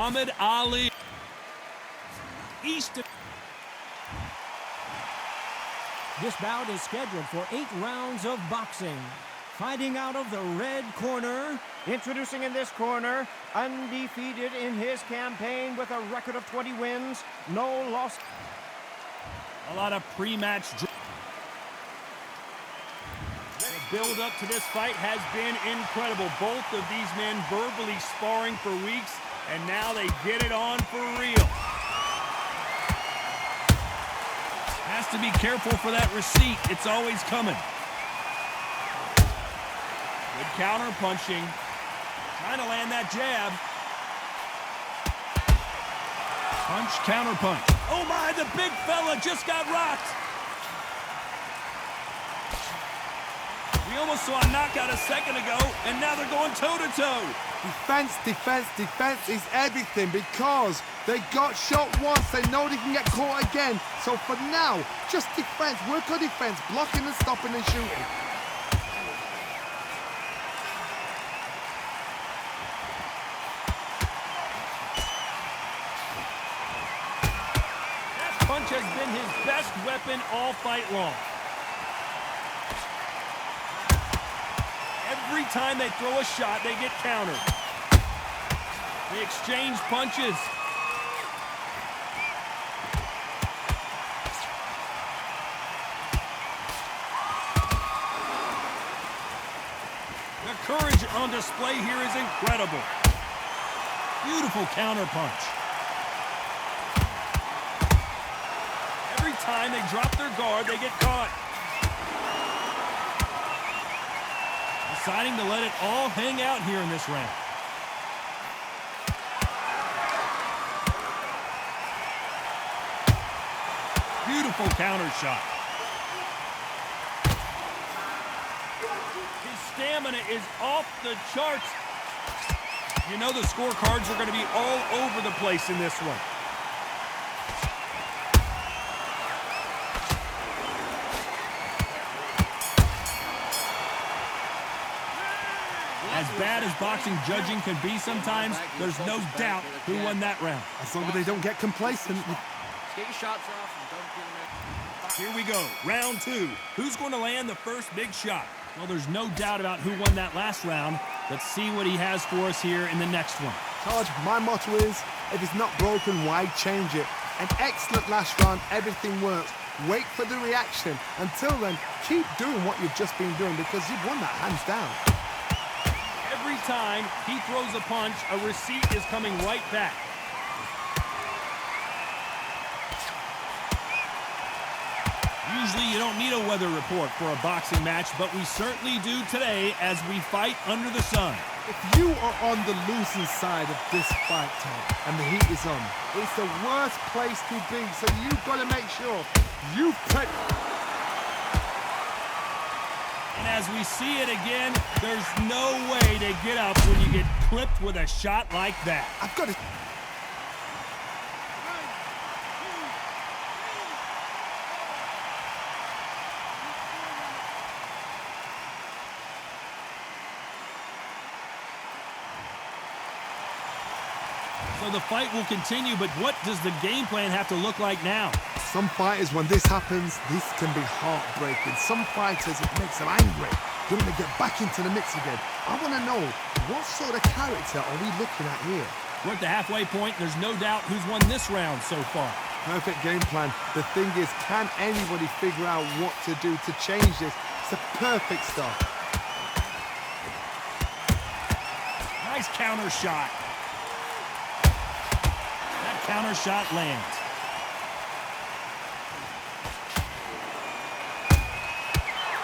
Muhammad Ali. East. This bout is scheduled for 8 rounds of boxing. Fighting out of the red corner, introducing in this corner, undefeated in his campaign with a record of 20 wins, no loss. A lot of pre-match. The build-up to this fight has been incredible. Both of these men verbally sparring for weeks, and now they get it on for real. Has to be careful for that receipt. It's always coming. Good counter punching. Trying to land that jab. Punch, counter punch. Oh my, the big fella just got rocked. We almost saw a knockout a second ago, and now they're going toe-to-toe. Defense, defense, defense is everything because they got shot once. They know they can get caught again. So for now, just defense. Work on defense, blocking and stopping and shooting. That punch has been his best weapon all fight long. Every time they throw a shot, they get countered. They exchange punches. The courage on display here is incredible. Beautiful counter punch. Every time they drop their guard, they get caught. Deciding to let it all hang out here in this round. Beautiful counter shot. His stamina is off the charts. You know the scorecards are going to be all over the place in this one. As bad as boxing judging can be sometimes, there's no doubt who won that round. As long as they don't get complacent. Get your shots off and don't give them. Here we go, round 2. Who's going to land the first big shot? Well, there's no doubt about who won that last round. Let's see what he has for us here in the next one. Taj, my motto is, if it's not broken, why change it? An excellent last round, everything works. Wait for the reaction. Until then, keep doing what you've just been doing because you've won that hands down. Every time he throws a punch, a receipt is coming right back. Usually you don't need a weather report for a boxing match, but we certainly do today as we fight under the sun. If you are on the losing side of this fight, Tom, and the heat is on, it's the worst place to be, so you've got to make sure you put... And as we see it again, there's no way to get up when you get clipped with a shot like that. I've got to... So the fight will continue, but what does the game plan have to look like now? Some fighters, when this happens, this can be heartbreaking. Some fighters, it makes them angry. They want to get back into the mix again. I want to know, what sort of character are we looking at here? We're at the halfway point. There's no doubt who's won this round so far. Perfect game plan. The thing is, can anybody figure out what to do to change this? It's the perfect start. Nice counter shot. That counter shot lands.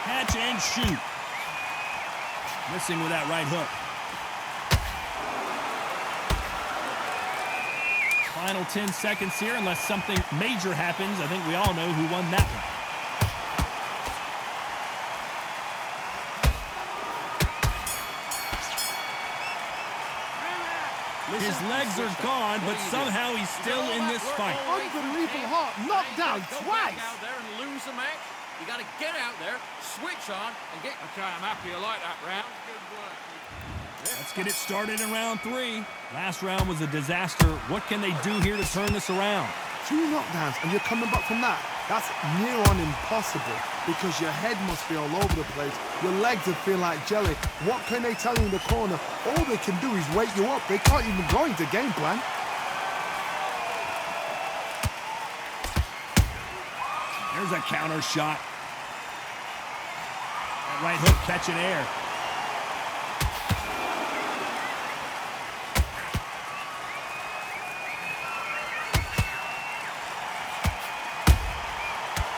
Catch and shoot. Missing with that right hook. Final 10 seconds here, unless something major happens. I think we all know who won that one. His legs are gone, but somehow he's still in this fight. Unbelievable heart, knocked down twice. Out there and lose the match. You got to get out there, switch on, and get. Okay, I'm happy. I like that round. Good work. Let's get it started in round 3. Last round was a disaster. What can they do here to turn this around? 2 knockdowns and you're coming back from that. That's near on impossible because your head must be all over the place. Your legs would feel like jelly. What can they tell you in the corner? All they can do is wake you up. They can't even go into game plan. There's a counter shot. That right hook catching air.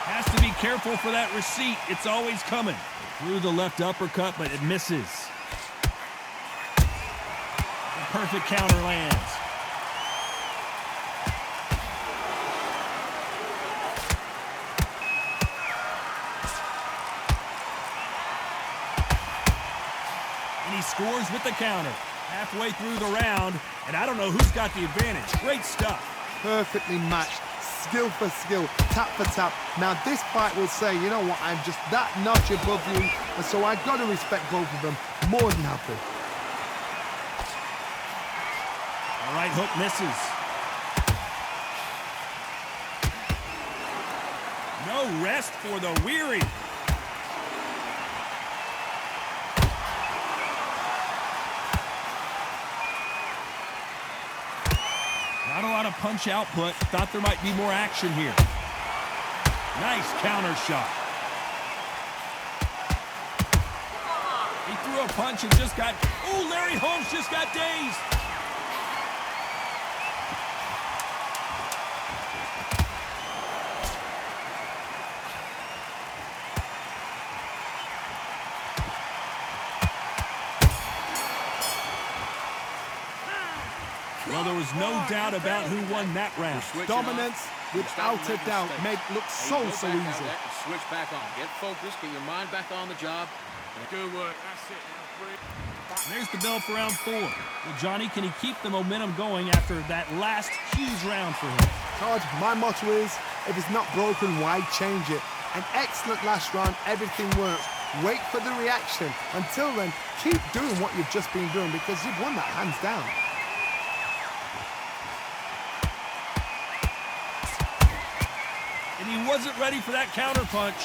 Has to be careful for that receipt. It's always coming. Through the left uppercut, but it misses. The perfect counter lands. And he scores with the counter. Halfway through the round, and I don't know who's got the advantage. Great stuff. Perfectly matched. Skill for skill, tap for tap. Now this fight will say, you know what, I'm just that notch above you, and so I've got to respect both of them. More than happy. All right, hook misses. No rest for the weary. Not a lot of punch output. Thought there might be more action here. Nice counter shot. He threw a punch and just got... Oh, Larry Holmes just got dazed. Well, there was no doubt about who won that round. Dominance, without a doubt, made it look so easy. Switch back on. Get focused. Get your mind back on the job. Good work. That's it. There's the bell for round 4. Well, Johnny, can he keep the momentum going after that last huge round for him? Todd, my motto is, if it's not broken, why change it? An excellent last round, everything works. Wait for the reaction. Until then, keep doing what you've just been doing because you've won that hands down. And he wasn't ready for that counter punch.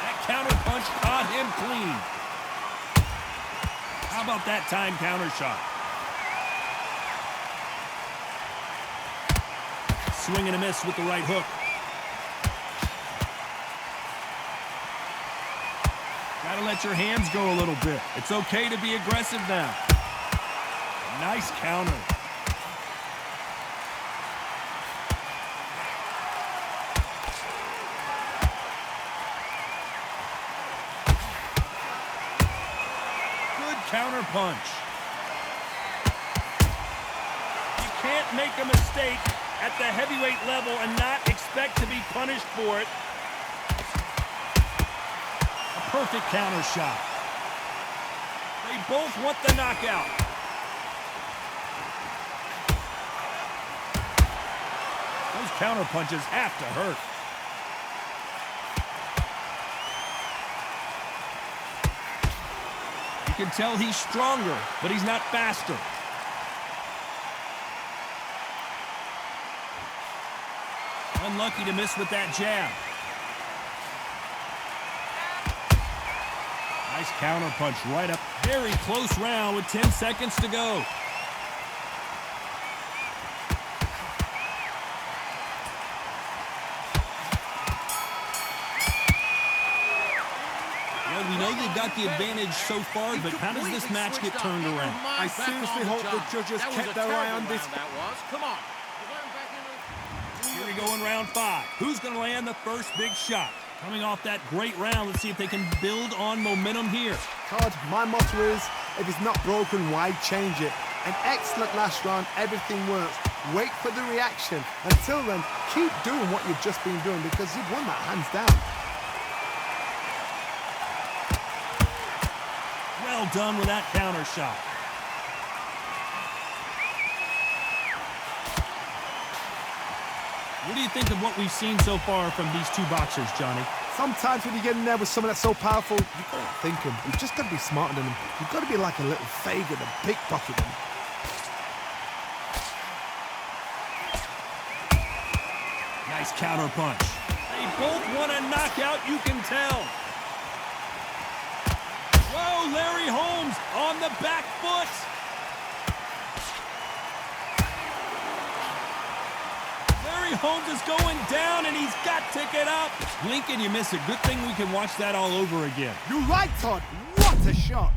That counter punch caught him clean. How about that time counter shot? Swing and a miss with the right hook. Gotta let your hands go a little bit. It's okay to be aggressive now. Nice counter. Good counter punch. You can't make a mistake at the heavyweight level and not expect to be punished for it. A perfect counter shot. They both want the knockout. Those counter punches have to hurt. You can tell he's stronger, but he's not faster. Unlucky to miss with that jab. Nice counter punch right up. Very close round with 10 seconds to go. Well, we know they've got the advantage so far, but how does this match get turned around? I seriously hope the judges kept their eye on this. That was. Come on. Here we go in round 5. Who's going to land the first big shot? Coming off that great round, let's see if they can build on momentum here. Todd, my motto is, if it's not broken, why change it? An excellent last round, everything works. Wait for the reaction. Until then, keep doing what you've just been doing because you've won that hands down. Well done with that counter shot. What do you think of what we've seen so far from these two boxers, Johnny? Sometimes when you get in there with someone that's so powerful, you've got to think him. You've just got to be smarter than him. You've got to be like a little Fagin and pickpocket him. Nice counter punch. They both want a knockout, you can tell. Whoa, Larry Holmes on the back foot. Larry Holmes is going down, and he's got to get up. Blink and you miss it. Good thing we can watch that all over again. You're right, Todd. What a shot.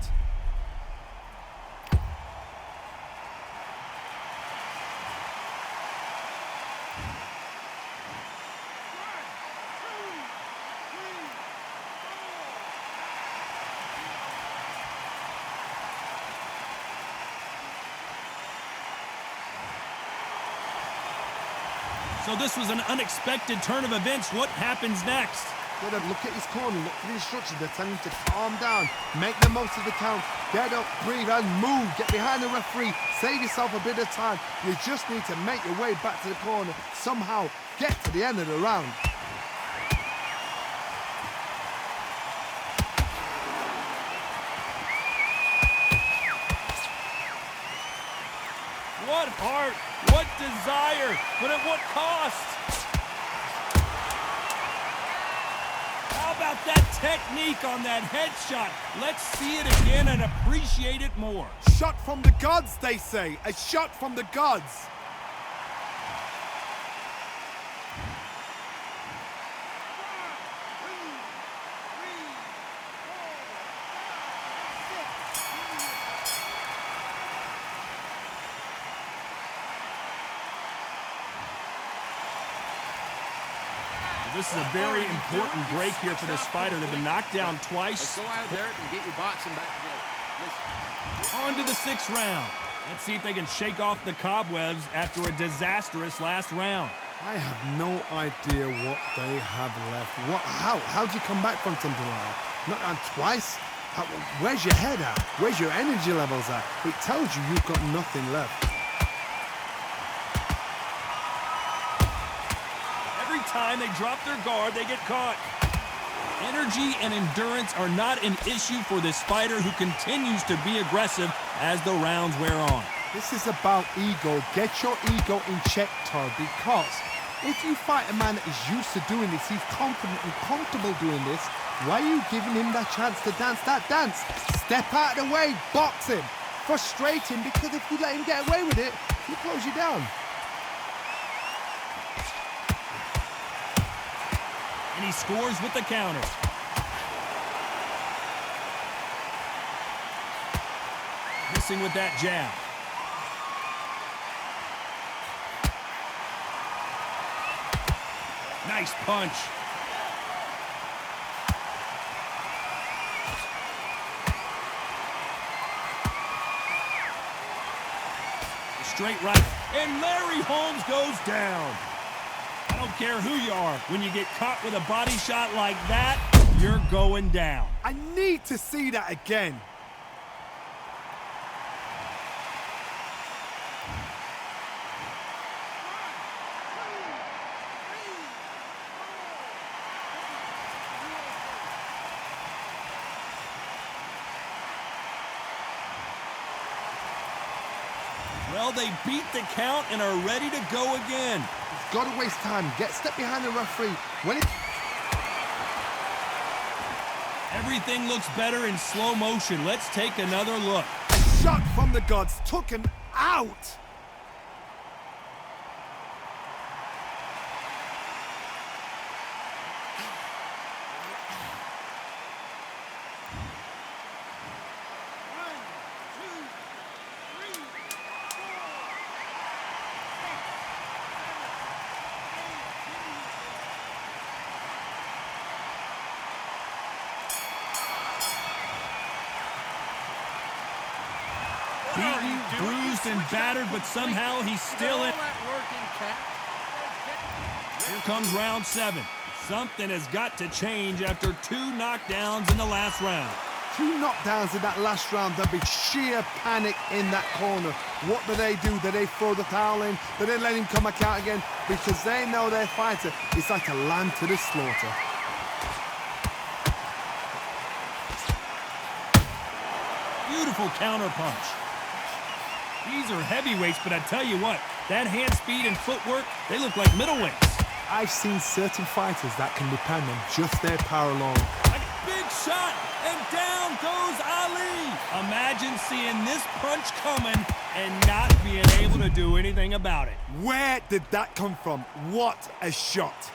So this was an unexpected turn of events. What happens next? Get up, look at his corner, look for the instructions. They're telling him to calm down, make the most of the count, get up, breathe, and move. Get behind the referee, save yourself a bit of time. You just need to make your way back to the corner, somehow get to the end of the round. What heart, what desire, but at what cost? How about that technique on that headshot? Let's see it again and appreciate it more. Shot from the gods, they say. A shot from the gods. This is a very important break here for this fighter. They've been knocked down twice. Let's go out there and get your boxing back together. Listen. On to the 6th round. Let's see if they can shake off the cobwebs after a disastrous last round. I have no idea what they have left. How do you come back from something like that? Not on twice? Where's your head at? Where's your energy levels at? It tells you you've got nothing left. Every time they drop their guard, they get caught. Energy and endurance are not an issue for this fighter who continues to be aggressive as the rounds wear on. This is about ego. Get your ego in check, Todd, because if you fight a man that is used to doing this, he's confident and comfortable doing this, why are you giving him that chance to dance that dance? Step out of the way, box him, frustrate him, because if you let him get away with it, he'll close you down. And he scores with the counter. Missing with that jab. Nice punch. Straight right. And Larry Holmes goes down. I don't care who you are. When you get caught with a body shot like that, you're going down. I need to see that again. Well, they beat the count and are ready to go again. Got to waste time. Step behind the referee. Everything looks better in slow motion. Let's take another look. A shot from the gods took him out. Beaten, bruised, and battered, but somehow he's still in. Here comes round 7. Something has got to change after 2 knockdowns in the last round. 2 knockdowns in that last round. There'll be sheer panic in that corner. What do? Do they throw the towel in? Do they let him come back out again? Because they know their fighter is like a lamb to the slaughter. Beautiful counter punch. These are heavyweights, but I tell you what, that hand speed and footwork, they look like middleweights. I've seen certain fighters that can depend on just their power alone. A big shot, and down goes Ali. Imagine seeing this punch coming and not being able to do anything about it. Where did that come from? What a shot!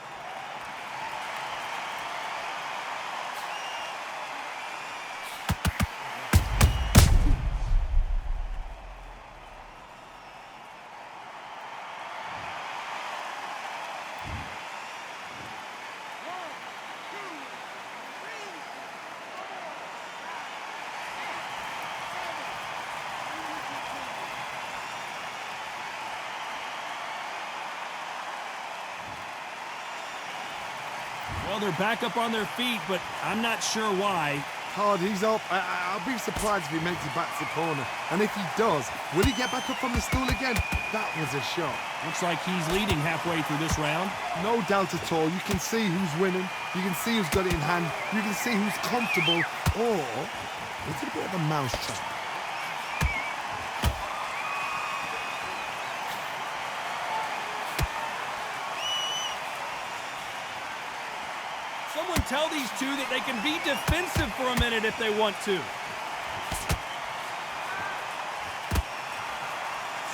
Well, they're back up on their feet, but I'm not sure why. Hard, he's up. I'll be surprised if he makes it back to the corner. And if he does, will he get back up from the stool again? That was a shot. Looks like he's leading halfway through this round. No doubt at all. You can see who's winning. You can see who's got it in hand. You can see who's comfortable. Or is it a bit of a mousetrap? Someone tell these two that they can be defensive for a minute if they want to.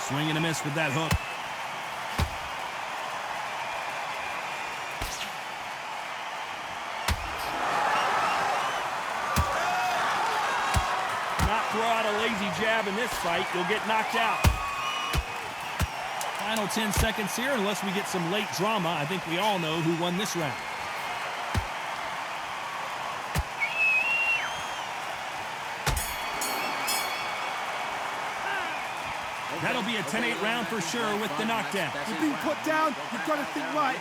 Swing and a miss with that hook. Not throw out a lazy jab in this fight, you'll get knocked out. Final 10 seconds here, unless we get some late drama. I think we all know who won this round. That'll be a 10-8 round for sure with the knockdown. You've been put down. You've got to think right.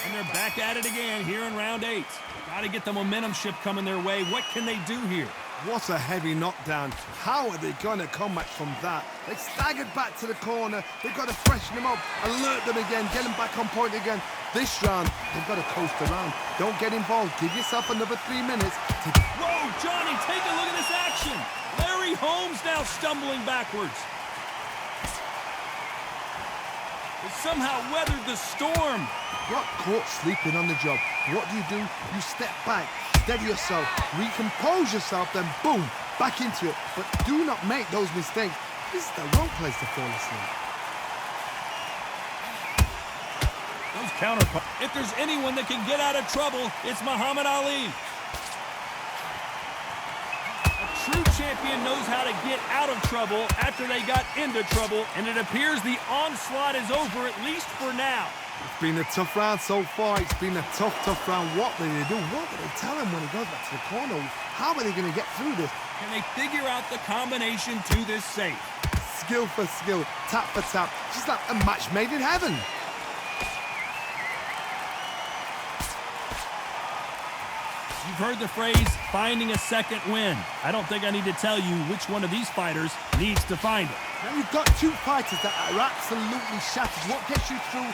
And they're back at it again here in round 8. Got to get the momentum shift coming their way. What can they do here? What a heavy knockdown. How are they going to come back from that? They staggered back to the corner. They've got to freshen them up, alert them again, get them back on point again. This round, they've got to coast around. Don't get involved. Give yourself another 3 minutes. Whoa, Johnny, take a look at this action. Larry Holmes now stumbling backwards. He somehow weathered the storm. Got caught sleeping on the job. What do? You step back, steady yourself, recompose yourself, then boom, back into it. But do not make those mistakes. This is the wrong place to fall asleep. Those counter punches. If there's anyone that can get out of trouble, it's Muhammad Ali. A true champion knows how to get out of trouble after they got into trouble, and it appears the onslaught is over, at least for now. It's been a tough round so far. It's been a tough round. What do they do? What do they tell him when he goes back to the corner? How are they going to get through this? Can they figure out the combination to this safe? Skill for skill, tap for tap. Just like a match made in heaven. You've heard the phrase, finding a second win. I don't think I need to tell you which one of these fighters needs to find it. Now you've got two fighters that are absolutely shattered. What gets you through?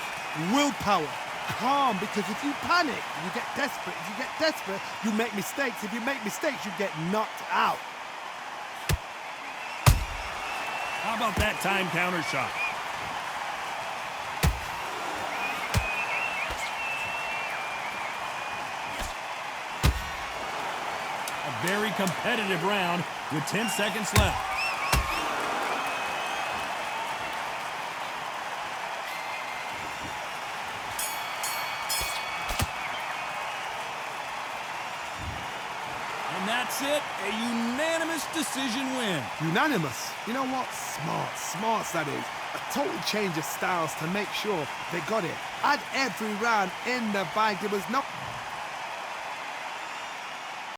Willpower. Calm, because if you panic, you get desperate. If you get desperate, you make mistakes. If you make mistakes, you get knocked out. How about that time counter shot? A very competitive round with 10 seconds left. And that's it, a unanimous decision win. Unanimous. You know what? Smarts that is. A total change of styles to make sure they got it. At every round in the bag, there was no